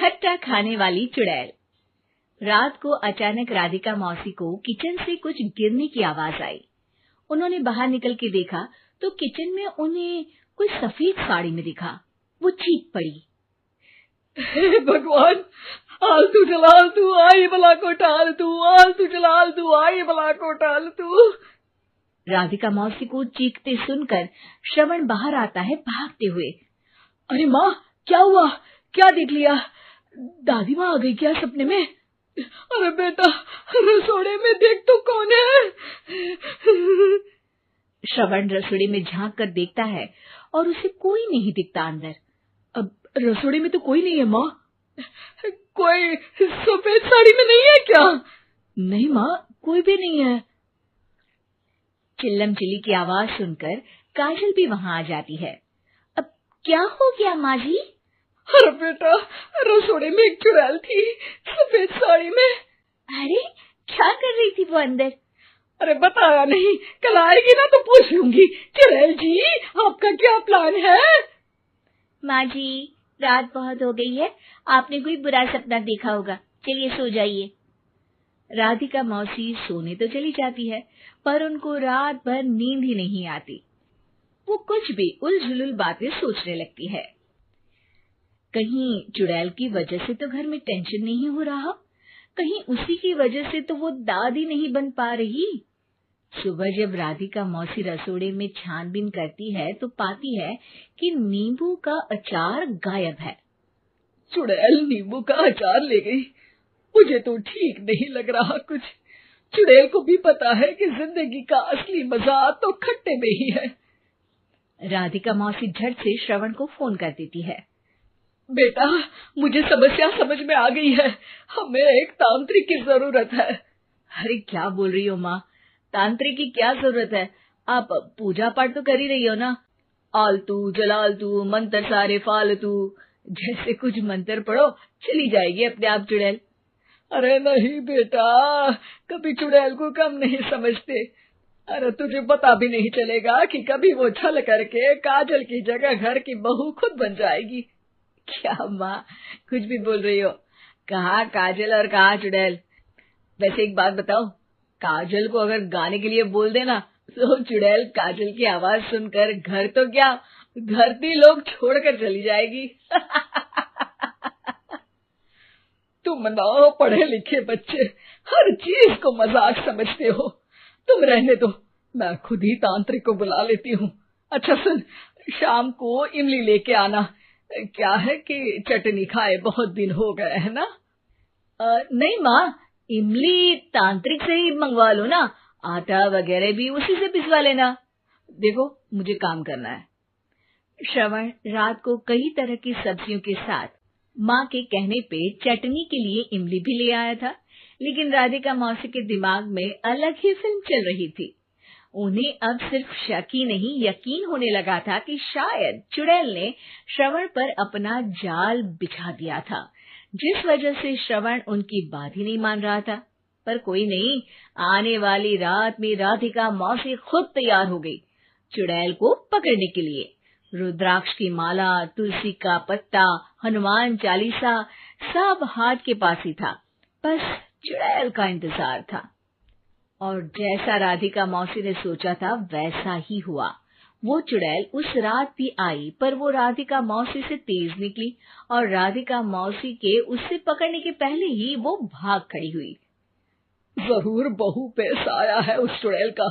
खट्टा खाने वाली चुड़ैल। रात को अचानक राधिका मौसी को किचन से कुछ गिरने की आवाज आई। उन्होंने बाहर निकल के देखा तो किचन में उन्हें कोई सफेद साड़ी में दिखा। वो चीख पड़ी, हे भगवान, आलतू जलालतू आई भला को टालतू, आलतू जलालतू आई भला को टालतू। राधिका मौसी को चीखते सुनकर श्रवण बाहर आता है भागते हुए। अरे माँ, क्या हुआ? क्या देख लिया? दादी माँ आ गई क्या सपने में? अरे बेटा, रसोड़े में देख तो कौन है? श्रवण रसोड़े में झांक कर देखता है और उसे कोई नहीं दिखता अंदर। अब रसोड़े में तो कोई नहीं है माँ। कोई सफेद साड़ी में नहीं है क्या? नहीं माँ, कोई भी नहीं है। चिल्लम चिल्ली की आवाज सुनकर काजल भी वहां आ जाती है। अब क्या हो गया माँ जी? अरे बेटा, रसोड़े में एक चुड़ैल थी सफेद साड़ी में। अरे क्या कर रही थी वो अंदर? अरे बताया नहीं, कल आएगी ना तो पूछ लूंगी। चुड़ैल जी, आपका क्या प्लान है? माँ जी, रात बहुत हो गई है, आपने कोई बुरा सपना देखा होगा, चलिए सो जाइए। राधिका मौसी सोने तो चली जाती है, पर उनको रात भर नींद ही नहीं आती। वो कुछ भी उलझुल बातें सोचने लगती है। कहीं चुड़ैल की वजह से तो घर में टेंशन नहीं हो रहा, कहीं उसी की वजह से तो वो दादी नहीं बन पा रही। सुबह जब राधिका मौसी रसोड़े में छानबीन करती है तो पाती है कि नींबू का अचार गायब है। चुड़ैल नींबू का अचार ले गई, मुझे तो ठीक नहीं लग रहा कुछ। चुड़ैल को भी पता है कि जिंदगी का असली मजा तो खट्टे में ही है। राधिका मौसी झट से श्रवण को फोन कर देती है। बेटा, मुझे समस्या समझ में आ गई है, हमें एक तांत्रिक की जरूरत है। अरे क्या बोल रही हो माँ, तांत्रिक की क्या जरूरत है? आप पूजा पाठ तो कर ही रही हो ना। आलतू जलालतू मंत्र सारे फालतू जैसे कुछ मंत्र पढ़ो, चली जाएगी अपने आप चुड़ैल। अरे नहीं बेटा, कभी चुड़ैल को कम नहीं समझते। अरे तुझे पता भी नहीं चलेगा कि कभी वो छल करके काजल की जगह घर की बहू खुद बन जाएगी। क्या माँ, कुछ भी बोल रही हो? कहाँ काजल और कहाँ चुड़ैल? वैसे एक बात बताओ, काजल को अगर गाने के लिए बोल देना तो चुड़ैल काजल की आवाज सुनकर घर तो क्या, धरती लोग छोड़कर चली जाएगी। तुम ना पढ़े लिखे बच्चे हर चीज को मजाक समझते हो। तुम रहने दो, मैं खुद ही तांत्रिक को बुला लेती हूँ। अच्छा सुन, शाम को इमली लेके आना। क्या है कि चटनी खाए बहुत दिन हो गए है ना? नहीं माँ, इमली तांत्रिक से ही मंगवा लो ना, आटा वगैरह भी उसी से पिसवा लेना। देखो मुझे काम करना है। श्रवण रात को कई तरह की सब्जियों के साथ माँ के कहने पे चटनी के लिए इमली भी ले आया था, लेकिन राधिका मौसी के दिमाग में अलग ही फिल्म चल रही थी। उन्हें अब सिर्फ शक ही नहीं यकीन होने लगा था कि शायद चुड़ैल ने श्रवण पर अपना जाल बिछा दिया था, जिस वजह से श्रवण उनकी बात ही नहीं मान रहा था। पर कोई नहीं, आने वाली रात में राधिका मौसी खुद तैयार हो गई चुड़ैल को पकड़ने के लिए। रुद्राक्ष की माला, तुलसी का पत्ता, हनुमान चालीसा सब हाथ के पास ही था, बस चुड़ैल का इंतजार था। और जैसा राधिका मौसी ने सोचा था वैसा ही हुआ। वो चुड़ैल उस रात भी आई, पर वो राधिका मौसी से तेज निकली और राधिका मौसी के उससे पकड़ने के पहले ही वो भाग खड़ी हुई। जरूर बहू पे साया है उस चुड़ैल का,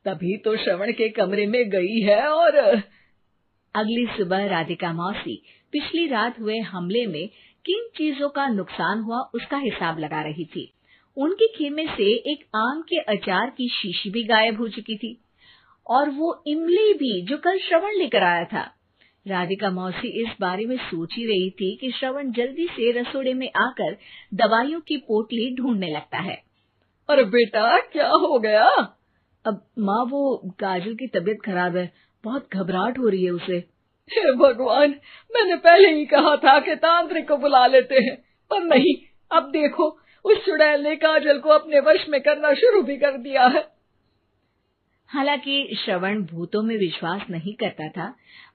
तभी तो श्रवण के कमरे में गई है। और अगली सुबह राधिका मौसी पिछली रात हुए हमले में किन चीजों का नुकसान हुआ उसका हिसाब लगा रही थी। उनके खेमे से एक आम के अचार की शीशी भी गायब हो चुकी थी और वो इमली भी जो कल श्रवण लेकर आया था। राधिका मौसी इस बारे में सोच ही रही थी कि श्रवण जल्दी से रसोड़े में आकर दवाइयों की पोटली ढूंढने लगता है। अरे बेटा, क्या हो गया? अब माँ, वो काजल की तबीयत खराब है, बहुत घबराहट हो रही है उसे। हे भगवान, मैंने पहले ही कहा था कि तांत्रिक को बुला लेते हैं, पर नहीं। अब देखो, उस चुड़ैल ने काजल को अपने वश में करना शुरू भी कर दिया है। हालांकि श्रवण भूतों में विश्वास नहीं करता था,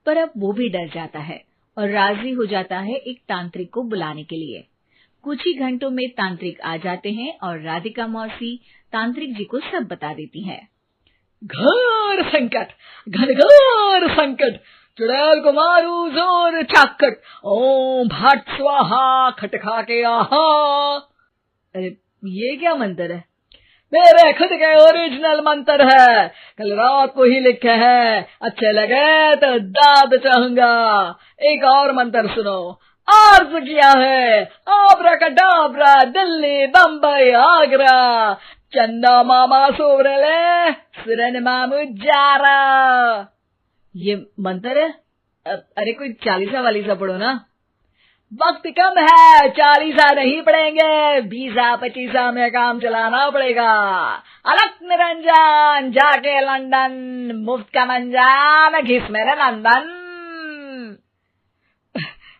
पर अब वो भी डर जाता है और राजी हो जाता है एक तांत्रिक को बुलाने के लिए। कुछ ही घंटों में तांत्रिक आ जाते हैं और राधिका मौसी तांत्रिक जी को सब बता देती है। घोर संकट, घनघोर संकट, चुड़ैल को मारू जोर चाकट, ओम भट स्वाहा खटखा के आहा। अरे ये क्या मंत्र है? मेरे खुद के ओरिजिनल मंत्र है, कल रात को ही लिखे हैं, अच्छे लगे तो दाद चाहूंगा। एक और मंत्र सुनो। अर्ज किया है आब्राकडाब्रा, दिल्ली बम्बई आगरा, चंदा मामा सोवरले सुरन मामू जारा। ये मंत्र है? अरे कोई 40 वालीसा पढ़ो ना। वक्त कम है, 40 नहीं पड़ेंगे, 20-25 में काम चलाना पड़ेगा। अलग निरंजन जाके लंदन, मुफ्त का मंजान घिस मेरे नंदन।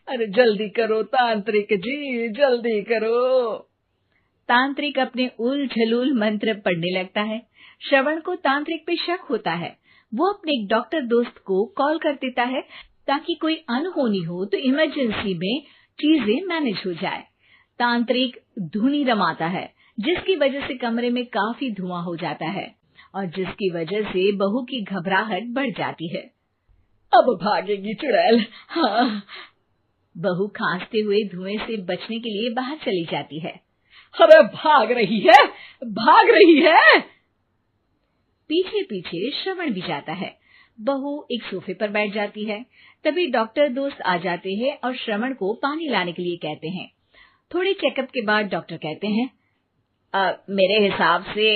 अरे जल्दी करो तांत्रिक जी, जल्दी करो। तांत्रिक अपने उल झलूल मंत्र पढ़ने लगता है। श्रवण को तांत्रिक पे शक होता है। वो अपने एक डॉक्टर दोस्त को कॉल कर देता है ताकि कोई अनहोनी हो तो इमरजेंसी में चीजें मैनेज हो जाए। तांत्रिक धुनी रमाता है, जिसकी वजह से कमरे में काफी धुआं हो जाता है और जिसकी वजह से बहू की घबराहट बढ़ जाती है। अब भागेगी चुड़ैल। हाँ। बहू खांसते हुए धुएं से बचने के लिए बाहर चली जाती है। अरे भाग रही है, भाग रही है। पीछे पीछे श्रवण भी जाता है। बहू एक सोफे पर बैठ जाती है। तभी डॉक्टर दोस्त आ जाते हैं और श्रवण को पानी लाने के लिए कहते हैं। थोड़े चेकअप के बाद डॉक्टर कहते हैं, मेरे हिसाब से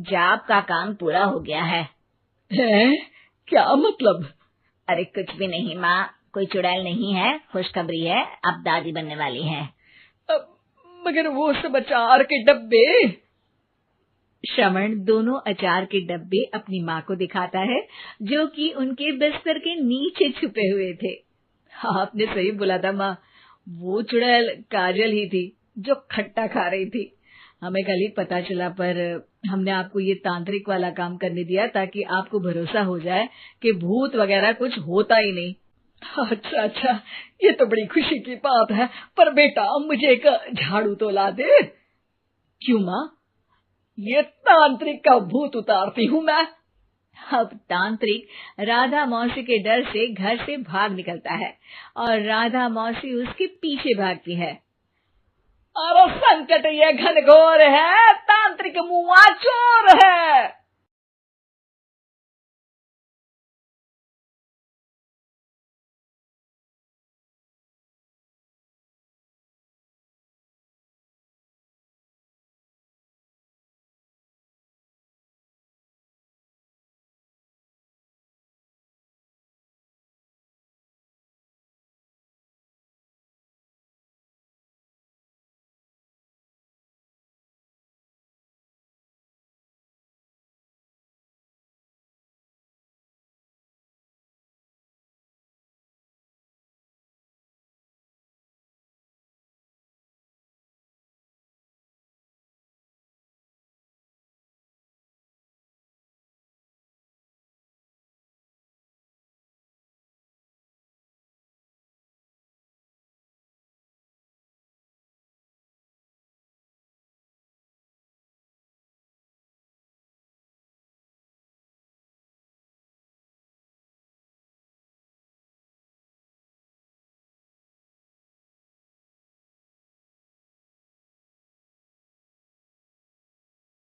जाप का काम पूरा हो गया है। क्या मतलब? अरे कुछ भी नहीं माँ, कोई चुड़ैल नहीं है, खुशखबरी है, अब दादी बनने वाली है। मगर वो सब अचार के डब्बे। श्रवण दोनों अचार के डब्बे अपनी माँ को दिखाता है, जो कि उनके बिस्तर के नीचे छुपे हुए थे। आपने सही बोला था माँ, वो चुड़ैल काजल ही थी जो खट्टा खा रही थी। हमें कल ही पता चला, पर हमने आपको ये तांत्रिक वाला काम करने दिया ताकि आपको भरोसा हो जाए कि भूत वगैरह कुछ होता ही नहीं। अच्छा अच्छा, ये तो बड़ी खुशी की बात है। पर बेटा मुझे एक झाड़ू तो ला दे। क्यों माँ? ये तांत्रिक का भूत उतारती हूँ मैं। अब तांत्रिक राधा मौसी के डर से घर से भाग निकलता है और राधा मौसी उसके पीछे भागती है। अरे संकट ये घनघोर है, तांत्रिक मुआ चोर है।